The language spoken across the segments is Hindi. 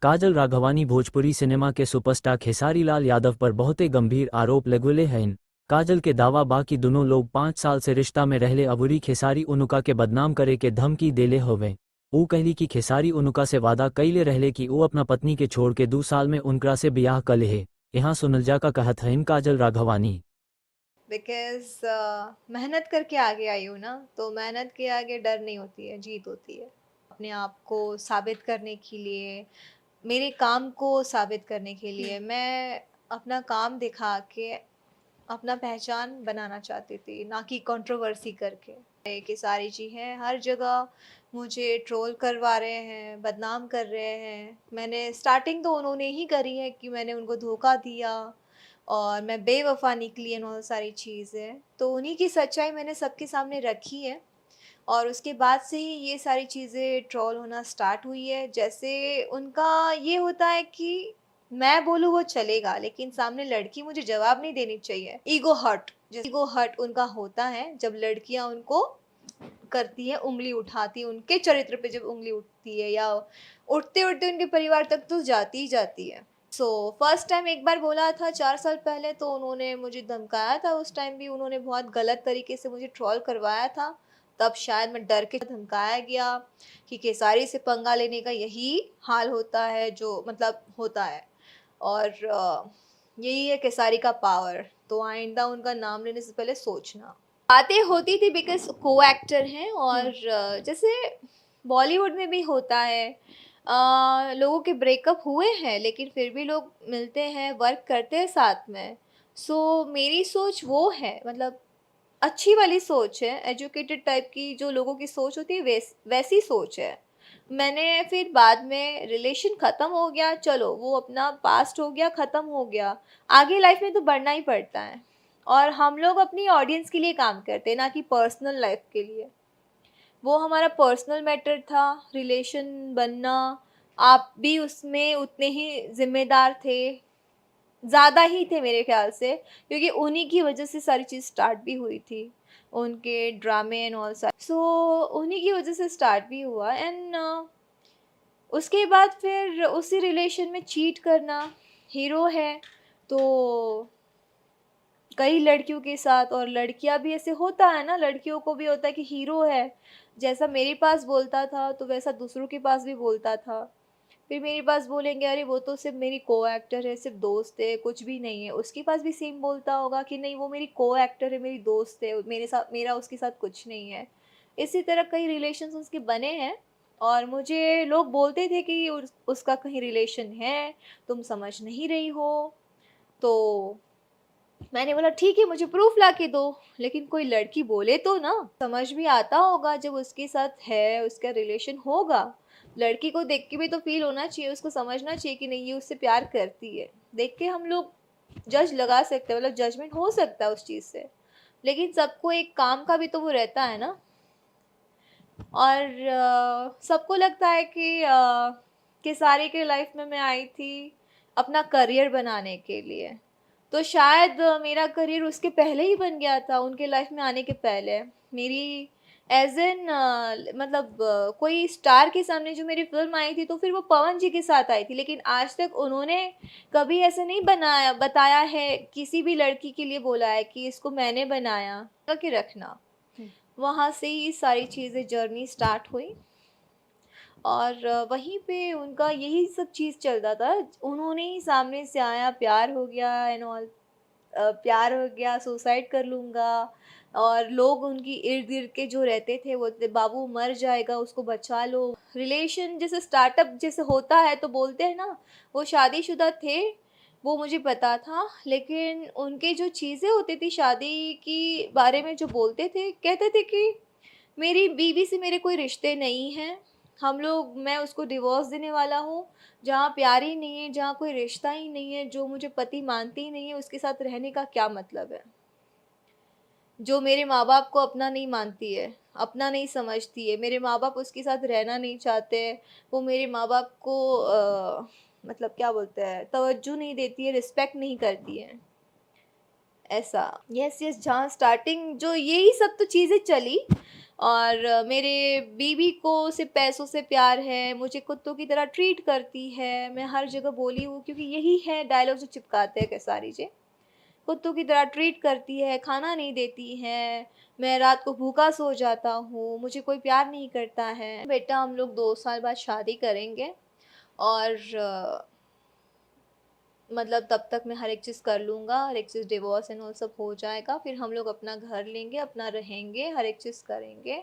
काजल राघवानी भोजपुरी सिनेमा के सुपरस्टार खेसारी लाल यादव पर बहुत गंभीर आरोप लगुले हैं। काजल के दावा बा कि दोनों लोग 5 साल से रिश्ता में रहले अबूरी खेसारी उनुका के बदनाम करे के धमकी देले होवे। ऊ कहली कि खेसारी उनुका से वादा कइले रहले कि ऊ अपना पत्नी के छोड़ के 2 साल में उनकरा से बियाह कर लेहे। यहाँ सुनल जा का कहत हईन काजल राघवानी। बिकॉज मेहनत करके आगे आई हूँ ना, तो मेहनत के आगे डर नहीं होती है, जीत होती है। अपने आप को साबित करने के लिए, मेरे काम को साबित करने के लिए मैं अपना काम दिखा के अपना पहचान बनाना चाहती थी, ना कि कंट्रोवर्सी करके। कि सारी जी हैं हर जगह मुझे ट्रोल करवा रहे हैं, बदनाम कर रहे हैं। मैंने स्टार्टिंग तो उन्होंने ही करी है कि मैंने उनको धोखा दिया और मैं बेवफा निकली एंड ऑल सारी चीज़ें, तो उन्हीं की सच्चाई मैंने सबके सामने रखी है। और उसके बाद से ही ये सारी चीज़ें ट्रोल होना स्टार्ट हुई है। जैसे उनका ये होता है कि मैं बोलूँ वो चलेगा, लेकिन सामने लड़की मुझे जवाब नहीं देनी चाहिए। ईगो हर्ट, जैसे ईगो हर्ट उनका होता है जब लड़कियां उनको करती है, उंगली उठाती है उनके चरित्र पे, जब उंगली उठती है या उठते उठते उनके परिवार तक तो जाती ही जाती है। सो फर्स्ट टाइम एक बार बोला था 4 साल पहले, तो उन्होंने मुझे धमकाया था। उस टाइम भी उन्होंने बहुत गलत तरीके से मुझे ट्रोल करवाया था। तब शायद मैं डर के धमकाया गया कि केसारी से पंगा लेने का यही हाल होता है, जो मतलब होता है। और यही है केसारी का पावर। तो आइंदा उनका नाम लेने से पहले सोचना। बातें होती थी बिकॉज को एक्टर हैं, और जैसे बॉलीवुड में भी होता है, लोगों के ब्रेकअप हुए हैं लेकिन फिर भी लोग मिलते हैं, वर्क करते हैं साथ में। सो मेरी सोच वो है, मतलब अच्छी वाली सोच है, एजुकेटेड टाइप की जो लोगों की सोच होती है, वैसी सोच है। मैंने फिर बाद में रिलेशन ख़त्म हो गया, चलो वो अपना पास्ट हो गया, ख़त्म हो गया। आगे लाइफ में तो बढ़ना ही पड़ता है, और हम लोग अपनी ऑडियंस के लिए काम करते हैं, ना कि पर्सनल लाइफ के लिए। वो हमारा पर्सनल मैटर था, रिलेशन बनना। आप भी उसमें उतने ही ज़िम्मेदार थे, ज़्यादा ही थे मेरे ख़्याल से, क्योंकि उन्हीं की वजह से सारी चीज़ स्टार्ट भी हुई थी। उनके ड्रामे एंड ऑल सा सो उन्हीं की वजह से स्टार्ट भी हुआ। एंड उसके बाद फिर उसी रिलेशन में चीट करना, हीरो है तो कई लड़कियों के साथ, और लड़कियां भी ऐसे होता है ना, लड़कियों को भी होता है कि हीरो है, जैसा मेरे पास बोलता था तो वैसा दूसरों के पास भी बोलता था। फिर मेरे पास बोलेंगे अरे वो तो सिर्फ मेरी को एक्टर है, सिर्फ दोस्त है, कुछ भी नहीं है। उसके पास भी सेम बोलता होगा कि नहीं वो मेरी को एक्टर है, मेरी दोस्त है, मेरे साथ, मेरा उसके साथ कुछ नहीं है। इसी तरह कई रिलेशंस उसके बने हैं, और मुझे लोग बोलते थे कि उसका कहीं रिलेशन है, तुम समझ नहीं रही हो। तो मैंने बोला ठीक है, मुझे प्रूफ ला के दो। लेकिन कोई लड़की बोले तो ना, समझ भी आता होगा जब उसके साथ है, उसका रिलेशन होगा। लड़की को देख के भी तो फील होना चाहिए, उसको समझना चाहिए कि नहीं ये उससे प्यार करती है। देख के हम लोग जज लगा सकते हैं, मतलब जजमेंट हो सकता है उस चीज़ से। लेकिन सबको एक काम का भी तो वो रहता है ना। और सबको लगता है कि केसारी के लाइफ में मैं आई थी अपना करियर बनाने के लिए। तो शायद मेरा करियर उसके पहले ही बन गया था, उनके लाइफ में आने के पहले। मेरी एज एन मतलब कोई स्टार के सामने जो मेरी फिल्म आई थी, तो फिर वो पवन जी के साथ आई थी। लेकिन आज तक उन्होंने कभी ऐसे नहीं बनाया, बताया है, किसी भी लड़की के लिए बोला है कि इसको मैंने बनाया करके रखना। वहाँ से ही सारी चीज़ें, जर्नी स्टार्ट हुई। और वहीं पे उनका यही सब चीज़ चलता था। उन्होंने ही सामने से आया, प्यार हो गया एंड ऑल, प्यार हो गया, सुसाइड कर लूँगा। और लोग उनकी इर्द गिर्द के जो रहते थे वो बोलते बाबू मर जाएगा, उसको बचा लो। रिलेशन जैसे स्टार्टअप जैसे होता है तो बोलते हैं ना, वो शादीशुदा थे, वो मुझे पता था। लेकिन उनके जो चीज़ें होती थी शादी की बारे में, जो बोलते थे, कहते थे कि मेरी बीवी से मेरे कोई रिश्ते नहीं हैं, हम लोग, मैं उसको डिवोर्स देने वाला हूँ। जहाँ प्यार ही नहीं है, जहाँ कोई रिश्ता ही नहीं है, जो मुझे पति मानती ही नहीं है, उसके साथ रहने का क्या मतलब है। जो मेरे माँ बाप को अपना नहीं मानती है, अपना नहीं समझती है, मेरे माँ बाप उसके साथ रहना नहीं चाहते, वो मेरे माँ बाप को मतलब क्या बोलते हैं, तवज्जो नहीं देती है, रिस्पेक्ट नहीं करती है, ऐसा। यस यस, जहाँ स्टार्टिंग जो यही सब तो चीज़ें चली। और मेरे बीवी को सिर्फ़ पैसों से प्यार है, मुझे कुत्तों की तरह ट्रीट करती है। मैं हर जगह बोली हूँ क्योंकि यही है डायलॉग जो चिपकाते हैं खेसारी जी। कुत्तों की तरह ट्रीट करती है, खाना नहीं देती है, मैं रात को भूखा सो जाता हूँ, मुझे कोई प्यार नहीं करता है। बेटा हम लोग 2 साल बाद शादी करेंगे और मतलब तब तक मैं हर एक चीज़ कर लूँगा, हर एक चीज़ डिवोर्स एंड ऑल सब हो जाएगा, फिर हम लोग अपना घर लेंगे, अपना रहेंगे, हर एक चीज़ करेंगे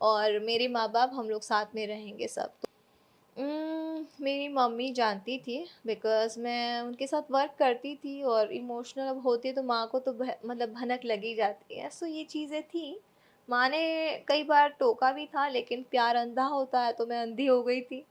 और मेरे माँ-बाप हम लोग साथ में रहेंगे सब। मेरी मम्मी जानती थी बिकॉज़ मैं उनके साथ वर्क करती थी और इमोशनल अब होती है तो माँ को तो मतलब भनक लग ही जाती है। सो ये चीज़ें थी। माँ ने कई बार टोका भी था लेकिन प्यार अंधा होता है तो मैं अंधी हो गई थी।